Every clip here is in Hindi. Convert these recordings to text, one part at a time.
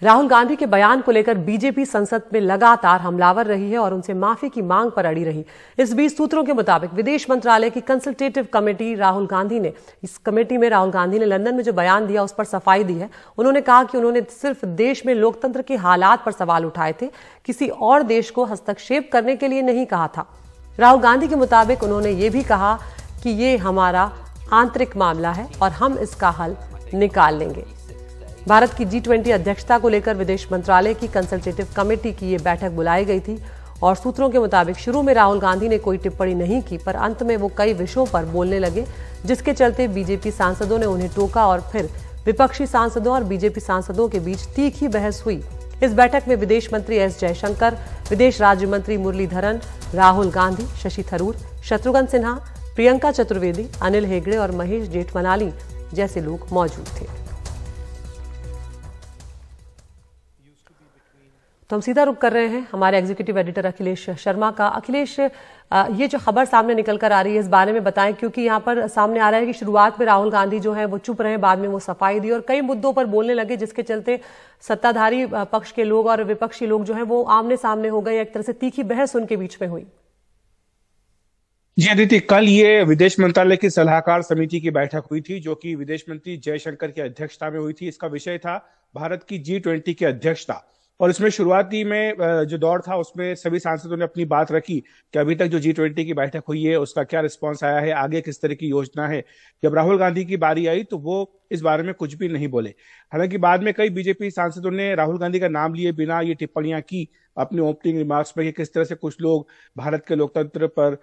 राहुल गांधी के बयान को लेकर बीजेपी संसद में लगातार हमलावर रही है और उनसे माफी की मांग पर अड़ी रही। इस बीच सूत्रों के मुताबिक विदेश मंत्रालय की कंसल्टेटिव कमेटी में राहुल गांधी ने लंदन में जो बयान दिया उस पर सफाई दी है। उन्होंने कहा कि उन्होंने सिर्फ देश में लोकतंत्र के हालात पर सवाल उठाए थे, किसी और देश को हस्तक्षेप करने के लिए नहीं कहा था। राहुल गांधी के मुताबिक उन्होंने ये भी कहा कि ये हमारा आंतरिक मामला है और हम इसका हल निकाल लेंगे। भारत की G20 अध्यक्षता को लेकर विदेश मंत्रालय की कंसल्टेटिव कमेटी की ये बैठक बुलाई गई थी और सूत्रों के मुताबिक शुरू में राहुल गांधी ने कोई टिप्पणी नहीं की, पर अंत में वो कई विषयों पर बोलने लगे, जिसके चलते बीजेपी सांसदों ने उन्हें टोका और फिर विपक्षी सांसदों और बीजेपी सांसदों के बीच तीखी बहस हुई। इस बैठक में विदेश मंत्री एस जयशंकर, विदेश राज्य मंत्री मुरलीधरन, राहुल गांधी, शशि थरूर, शत्रुघ्न सिन्हा, प्रियंका चतुर्वेदी, अनिल हेगड़े और महेश जेठमलानी जैसे लोग मौजूद थे। तो हम सीधा रुख कर रहे हैं हमारे एग्जीक्यूटिव एडिटर अखिलेश शर्मा का। अखिलेश, ये जो खबर सामने निकल कर आ रही है इस बारे में बताएं, क्योंकि यहाँ पर सामने आ रहा है कि शुरुआत में राहुल गांधी जो है वो चुप रहे, बाद में वो सफाई दी और कई मुद्दों पर बोलने लगे, जिसके चलते सत्ताधारी पक्ष के लोग और विपक्षी लोग जो है वो आमने सामने हो गए। एक तरह से तीखी बहस उनके बीच में हुई। जी अदिति, कल ये विदेश मंत्रालय की सलाहकार समिति की बैठक हुई थी, जो कि विदेश मंत्री जयशंकर की अध्यक्षता में हुई थी। इसका विषय था भारत की G20 की अध्यक्षता। और इसमें शुरुआती में जो दौर था उसमें सभी सांसदों ने अपनी बात रखी कि अभी तक जो G20 की बैठक हुई है उसका क्या रिस्पांस आया है, आगे किस तरह की योजना है। जब राहुल गांधी की बारी आई तो वो इस बारे में कुछ भी नहीं बोले। हालांकि बाद में कई बीजेपी सांसदों ने राहुल गांधी का नाम लिए बिना ये टिप्पणियां की अपने ओपनिंग रिमार्क्स में कि किस तरह से कुछ लोग भारत के लोकतंत्र पर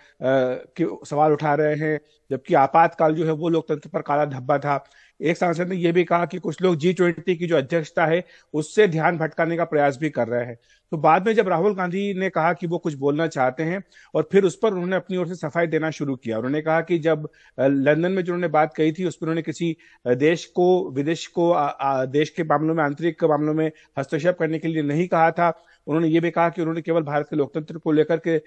सवाल उठा रहे हैं, जबकि आपातकाल जो है वो लोकतंत्र पर काला धब्बा था। एक सांसद ने यह भी कहा कि कुछ लोग G20 की जो अध्यक्षता है उससे ध्यान भटकाने का प्रयास भी कर रहे हैं। तो बाद में जब राहुल गांधी ने कहा कि वो कुछ बोलना चाहते हैं और फिर उस पर उन्होंने अपनी ओर से सफाई देना शुरू किया। उन्होंने कहा कि जब लंदन में जो उन्होंने बात कही थी उस पर उन्होंने किसी देश को देश के मामलों में, आंतरिक मामलों में हस्तक्षेप करने के लिए नहीं कहा था। उन्होंने ये भी कहा कि उन्होंने केवल भारत के लोकतंत्र को लेकर के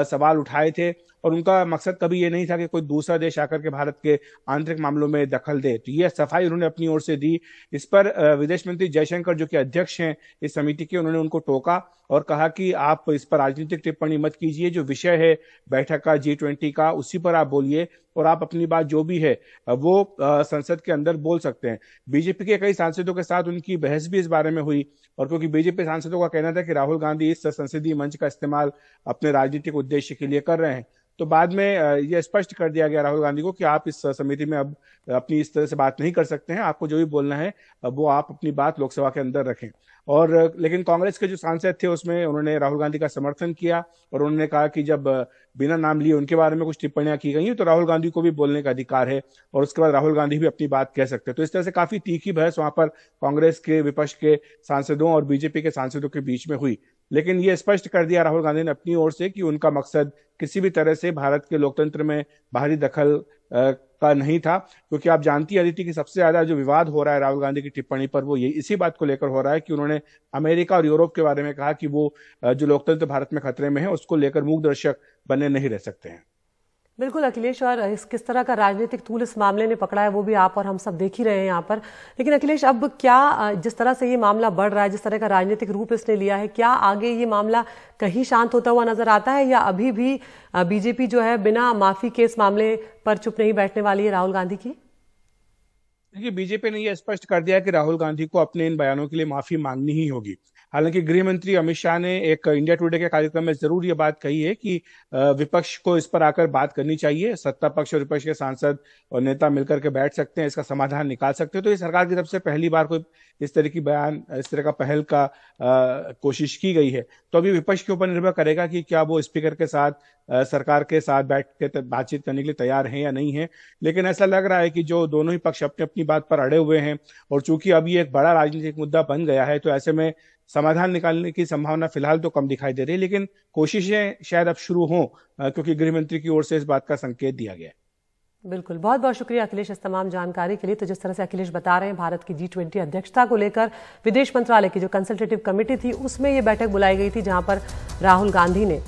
सवाल उठाए थे और उनका मकसद कभी ये नहीं था कि कोई दूसरा देश आकर के भारत के आंतरिक मामलों में दखल दे। तो ये सफाई उन्होंने अपनी ओर से दी। इस पर विदेश मंत्री जयशंकर, जो कि अध्यक्ष हैं इस समिति के, उन्होंने उनको टोका और कहा कि आप इस पर राजनीतिक टिप्पणी मत कीजिए। जो विषय है बैठक का G20 का, उसी पर आप बोलिए और आप अपनी बात जो भी है वो संसद के अंदर बोल सकते हैं। बीजेपी के कई सांसदों के साथ उनकी बहस भी इस बारे में हुई और क्योंकि बीजेपी सांसदों का कहना था कि राहुल गांधी इस संसदीय मंच का इस्तेमाल अपने राजनीतिक उद्देश्य के लिए कर रहे हैं, तो बाद में यह स्पष्ट कर दिया गया राहुल गांधी को कि आप इस समिति में अब अपनी इस तरह से बात नहीं कर सकते हैं। आपको जो भी बोलना है वो आप अपनी बात लोकसभा के अंदर रखें। और लेकिन कांग्रेस के जो सांसद थे उसमें उन्होंने राहुल गांधी का समर्थन किया और उन्होंने कहा कि जब बिना नाम लिए उनके बारे में कुछ टिप्पणियां की गई हैं तो राहुल गांधी को भी बोलने का अधिकार है और उसके बाद राहुल गांधी भी अपनी बात कह सकते हैं। तो इस तरह से काफी तीखी बहस वहां पर कांग्रेस के, विपक्ष के सांसदों और बीजेपी के सांसदों के बीच में हुई। लेकिन ये स्पष्ट कर दिया राहुल गांधी ने अपनी ओर से कि उनका मकसद किसी भी तरह से भारत के लोकतंत्र में बाहरी दखल का नहीं था, क्योंकि आप जानती है अदिति कि सबसे ज्यादा जो विवाद हो रहा है राहुल गांधी की टिप्पणी पर वो ये इसी बात को लेकर हो रहा है कि उन्होंने अमेरिका और यूरोप के बारे में कहा कि वो जो लोकतंत्र भारत में खतरे में है उसको लेकर मूक दर्शक बने नहीं रह सकते हैं। बिल्कुल अखिलेश, और किस तरह का राजनीतिक तूल इस मामले ने पकड़ा है वो भी आप और हम सब देख ही रहे हैं यहाँ पर। लेकिन अखिलेश, अब क्या जिस तरह से ये मामला बढ़ रहा है, जिस तरह का राजनीतिक रूप इसने लिया है, क्या आगे ये मामला कहीं शांत होता हुआ नजर आता है या अभी भी बीजेपी जो है बिना माफी के इस मामले पर चुप नहीं बैठने वाली है राहुल गांधी की? देखिए, बीजेपी ने यह स्पष्ट कर दिया कि राहुल गांधी को अपने इन बयानों के लिए माफी मांगनी ही होगी। हालांकि गृह मंत्री अमित शाह ने एक इंडिया टुडे के कार्यक्रम में जरूर ये बात कही है कि विपक्ष को इस पर आकर बात करनी चाहिए। सत्ता पक्ष और विपक्ष के सांसद और नेता मिलकर के बैठ सकते हैं, इसका समाधान निकाल सकते हैं। तो ये सरकार की तरफ से पहली बार कोई इस तरह की बयान, इस तरह का पहल का कोशिश की गई है। तो अभी विपक्ष के ऊपर निर्भर करेगा कि क्या वो स्पीकर के साथ, सरकार के साथ बैठ के बातचीत करने के लिए तैयार हैं या नहीं है। लेकिन ऐसा लग रहा है कि जो दोनों ही पक्ष अपनी अपनी बात पर अड़े हुए हैं और चूंकि अभी एक बड़ा राजनीतिक मुद्दा बन गया है तो ऐसे में समाधान निकालने की संभावना फिलहाल तो कम दिखाई दे रही है। लेकिन कोशिशें शायद अब शुरू हों क्योंकि गृह मंत्री की ओर से इस बात का संकेत दिया गया है। बिल्कुल, बहुत बहुत शुक्रिया अखिलेश इस तमाम जानकारी के लिए। तो जिस तरह से अखिलेश बता रहे हैं, भारत की G20 अध्यक्षता को लेकर विदेश मंत्रालय की जो कंसल्टेटिव कमेटी थी उसमें ये बैठक बुलाई गई थी, जहां पर राहुल गांधी ने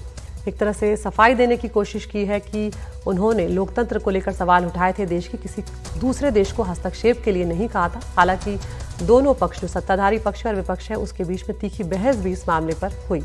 एक तरह से सफाई देने की कोशिश की है कि उन्होंने लोकतंत्र को लेकर सवाल उठाए थे, देश के किसी दूसरे देश को हस्तक्षेप के लिए नहीं कहा था। हालांकि दोनों पक्ष, जो सत्ताधारी पक्ष और विपक्ष है, उसके बीच में तीखी बहस भी इस मामले पर हुई।